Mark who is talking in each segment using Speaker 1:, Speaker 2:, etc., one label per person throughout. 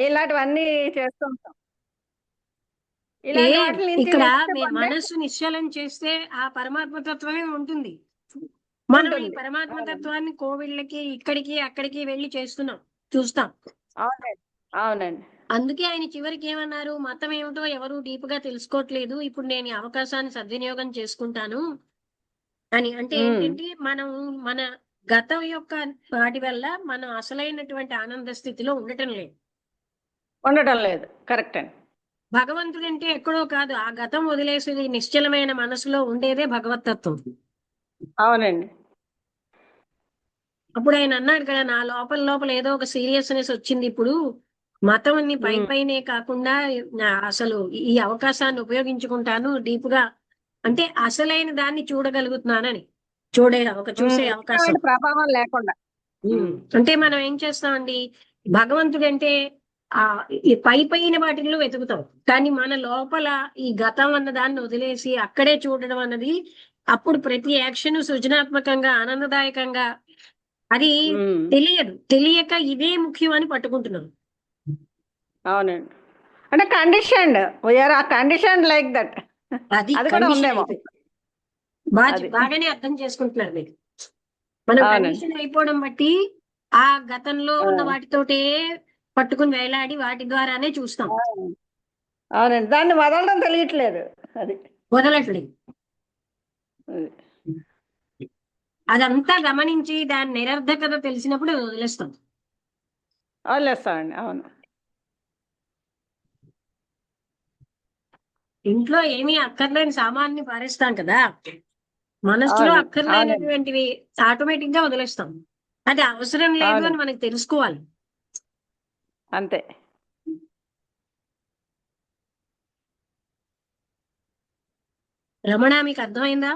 Speaker 1: ఇలాంటివన్నీ చేస్తూ ఉంటాం.
Speaker 2: ఏ
Speaker 1: ఇలాంటి వాటి నుంచి
Speaker 2: ఇక్కడ
Speaker 1: విముక్తి పొందే
Speaker 2: మనస్సు నిశ్చలం చేస్తే ఆ పరమాత్మ తత్వమే ఉంటుంది. మనం ఈ
Speaker 1: ఉంటుంది.
Speaker 2: పరమాత్మ
Speaker 1: అవునండి.
Speaker 2: తత్వాన్ని కోవిళ్ళకి ఇక్కడికి అక్కడికి వెళ్ళి చేస్తున్నాం, చూస్తాం.
Speaker 1: అవునండి. అవునండి.
Speaker 2: అందుకే ఆయన చివరికి ఏమన్నారు, మతం ఏమిటో ఎవరు డీప్ గా తెలుసుకోవట్లేదు, ఇప్పుడు నేను ఈ అవకాశాన్ని సద్వినియోగం చేసుకుంటాను అని. అంటే
Speaker 1: ఉమ్,
Speaker 2: ఏంటంటే మనం మన గతం యొక్క వాటి వల్ల మనం అసలైనటువంటి ఆనంద స్థితిలో ఉండటం లేదు.
Speaker 1: ఉండటం లేదు. కరెక్ట్ అండి.
Speaker 2: భగవంతుడంటే ఎక్కడో కాదు, ఆ గతం వదిలేసి నిశ్చలమైన మనసులో ఉండేదే భగవతత్వం.
Speaker 1: అవునండి.
Speaker 2: అప్పుడు ఆయన అన్నాడు కదా, నా లోపల లోపల ఏదో ఒక సీరియస్నెస్ వచ్చింది ఇప్పుడు, మతం అన్ని పై
Speaker 1: ఉమ్,
Speaker 2: పైనే కాకుండా అసలు ఈ అవకాశాన్ని ఉపయోగించుకుంటాను డీప్ గా, అంటే అసలైన దాన్ని చూడగలుగుతున్నానని, చూసే అవకాశం.
Speaker 1: ఇటువంటి ప్రభావం లేకుండా. ఉమ్,
Speaker 2: అంటే మనం ఏం చేస్తామండి, భగవంతుడు అంటే ఆ ఈ పై పైన వాటిల్లో వెతుకుతాం, కానీ మన లోపల ఈ గతం అన్న దాన్ని వదిలేసి అక్కడే చూడడం అన్నది, అప్పుడు ప్రతి యాక్షన్ సృజనాత్మకంగా ఆనందదాయకంగా, అది
Speaker 1: ఉమ్,
Speaker 2: తెలియక ఇదే ముఖ్యం అని పట్టుకుంటున్నాం.
Speaker 1: అవునండి. అంటే కండిషన్డ్, వీఆర్ ఆ కండిషన్ లైక్ దట్.
Speaker 2: అది
Speaker 1: అది కూడా
Speaker 2: కండిషన్
Speaker 1: ఉందేమో.
Speaker 2: అయిపోయింది.
Speaker 1: అది.
Speaker 2: బాగానే అర్థం చేసుకుంటున్నారు మీరు. మనం
Speaker 1: అవునండి.
Speaker 2: కండిషన్ అయిపోవడం బట్టి ఆ గతంలో
Speaker 1: ఆ,
Speaker 2: ఉన్న వాటితోటే పట్టుకుని వేలాడి వాటి ద్వారానే చూస్తాం,
Speaker 1: ఆ, అవునండి. దాన్ని వదలడం తెలియట్లేదు. అది.
Speaker 2: వదలట్లేదు.
Speaker 1: అది.
Speaker 2: అదంతా గమనించి దాని నిరర్ధకత తెలిసినప్పుడు వదిలేస్తాం.
Speaker 1: వదిలేస్తామండి. అవును.
Speaker 2: ఇంట్లో ఏమీ అక్కర్లేని సామాన్ని పారేస్తాం కదా, మనస్సులో
Speaker 1: అవునండి. అవునండి.
Speaker 2: అక్కర్లేనటువంటివి ఆటోమేటిక్ గా వదిలేస్తాం. అది అవసరం లేదు అని
Speaker 1: అవునండి.
Speaker 2: మనకు తెలుసుకోవాలి.
Speaker 1: అంతే.
Speaker 2: రమణ, మీకు అర్థమైందా?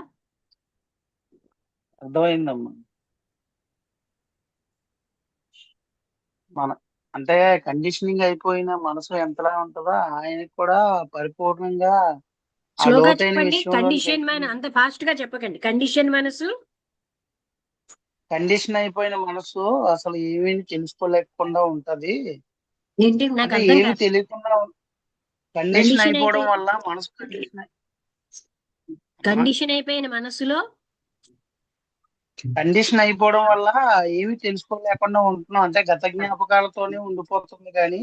Speaker 3: అర్థమైందమ్మా. మన అంటే కండిషనింగ్ అయిపోయిన మనసు ఎంతలా ఉంటుందో ఆయనకి కూడా పరిపూర్ణంగా ఆ
Speaker 2: స్లోగా
Speaker 3: లోతైన
Speaker 2: చెప్పండి.
Speaker 3: విషయంలోనికి
Speaker 2: కండిషన్
Speaker 3: వెళ్ళి,
Speaker 2: మన అంత ఫాస్ట్ గా చెప్పకండి. కండిషన్ మనసు.
Speaker 3: కండిషన్ అయిపోయిన మనసు అసలు ఏమీ తెలుసుకోలేకుండా ఉంటది.
Speaker 2: ఏంటి నాకు
Speaker 3: అంటే
Speaker 2: అర్థం
Speaker 3: ఏమి
Speaker 2: కాదు.
Speaker 3: తెలియకుండా కండిషన్
Speaker 2: కండిషన్
Speaker 3: అయిపోవడం
Speaker 2: అయిపోయి
Speaker 3: వల్ల మనసు
Speaker 2: కండిషన్ అయిపోయిన మనసులో
Speaker 3: కండిషన్ అయిపోవడం వల్ల ఏమి తెలుసుకోలేకుండా ఉంటున్నాం. అంటే గత జ్ఞాపకాలతోనే ఉండిపోతుంది కానీ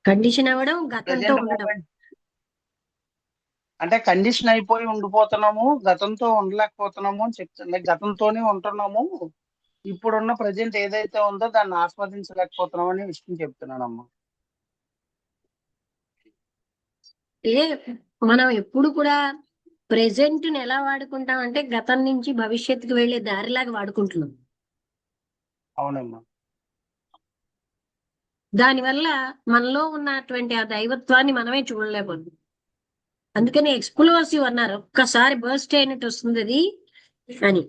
Speaker 2: కండిషన్ అవ్వడం, గతంతో
Speaker 3: ప్రజెంట్
Speaker 2: ఉండడం.
Speaker 3: మూమెంట్ అంటే కండిషన్ అయిపోయి ఉండిపోతున్నాము, గతంతో ఉండలేకపోతున్నాము అని చెప్తుంది. గతంతోనే ఉంటున్నాము, ఇప్పుడున్న ప్రజెంట్ ఏదైతే ఉందో దాన్ని ఆస్వాదించలేకపోతున్నాం అనే విషయం చెప్తున్నానమ్మా.
Speaker 2: ఏ మనం ఎప్పుడు కూడా ప్రెసెంట్ ని ఎలా వాడుకుంటాం అంటే, గతం నుంచి భవిష్యత్తుకు వెళ్లే దారిలాగా వాడుకుంటున్నాం.
Speaker 3: అవునమ్మా.
Speaker 2: దానివల్ల మనలో ఉన్నటువంటి ఆ దైవత్వాన్ని మనమే చూడలేకపోతున్నాం. అందుకని ఎక్స్ప్లోసివ్ అన్నారు, ఒక్కసారి బర్స్ట్ అయినట్టు వస్తుంది అది అని.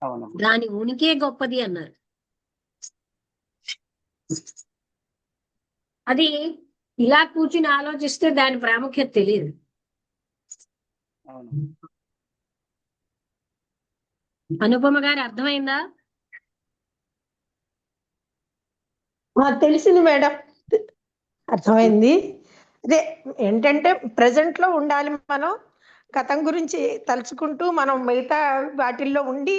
Speaker 3: అవునమ్మా.
Speaker 2: దాని ఉనికే గొప్పది అన్నారు. అది ఇలా కూర్చుని ఆలోచిస్తే దాని ప్రాముఖ్యత తెలియదు.
Speaker 3: అవును.
Speaker 2: అనుపమ గారు, అర్థమైందా?
Speaker 4: తెలిసింది మేడం, అర్థమైంది. అదే ఏంటంటే ప్రెసెంట్ లో ఉండాలి మనం, గతం గురించి తలుచుకుంటూ మనం మిగతా వాటిల్లో ఉండి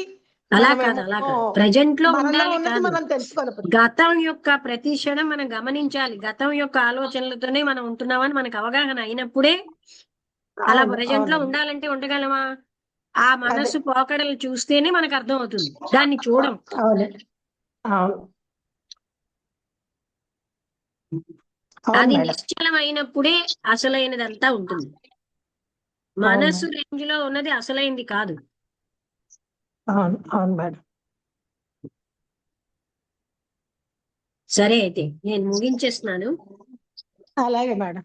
Speaker 2: అలా కాదు,
Speaker 4: మనమేమో
Speaker 2: ప్రజెంట్ లో
Speaker 4: మనలో
Speaker 2: ఉండాలి
Speaker 4: ఉన్నది
Speaker 2: కాదు,
Speaker 4: మనం తెలుసుకోవాలి.
Speaker 2: గతం యొక్క ప్రతి క్షణం మనం గమనించాలి. గతం యొక్క ఆలోచనలతోనే మనం ఉంటున్నామని మనకు అవగాహన అయినప్పుడే, అలా
Speaker 4: అవును,
Speaker 2: ప్రజెంట్ లో
Speaker 4: అవునండి.
Speaker 2: ఉండాలంటే ఉండగలమా? ఆ
Speaker 4: అదే,
Speaker 2: మనసు పోకడలు చూస్తేనే మనకు అర్థం అవుతుంది, దాన్ని చూడం.
Speaker 4: అవునండి. అవును, అవును
Speaker 2: అది
Speaker 4: మేడం.
Speaker 2: నిశ్చలం అయినప్పుడే అసలైనదంతా ఉంటుంది.
Speaker 4: అవును
Speaker 2: మనసు
Speaker 4: మేడం.
Speaker 2: రేంజ్ లో ఉన్నది అసలైంది కాదు.
Speaker 4: అవును, అవును మేడం.
Speaker 2: సరే, అయితే నేను ముగించేస్తున్నాను.
Speaker 4: అలాగే మేడం.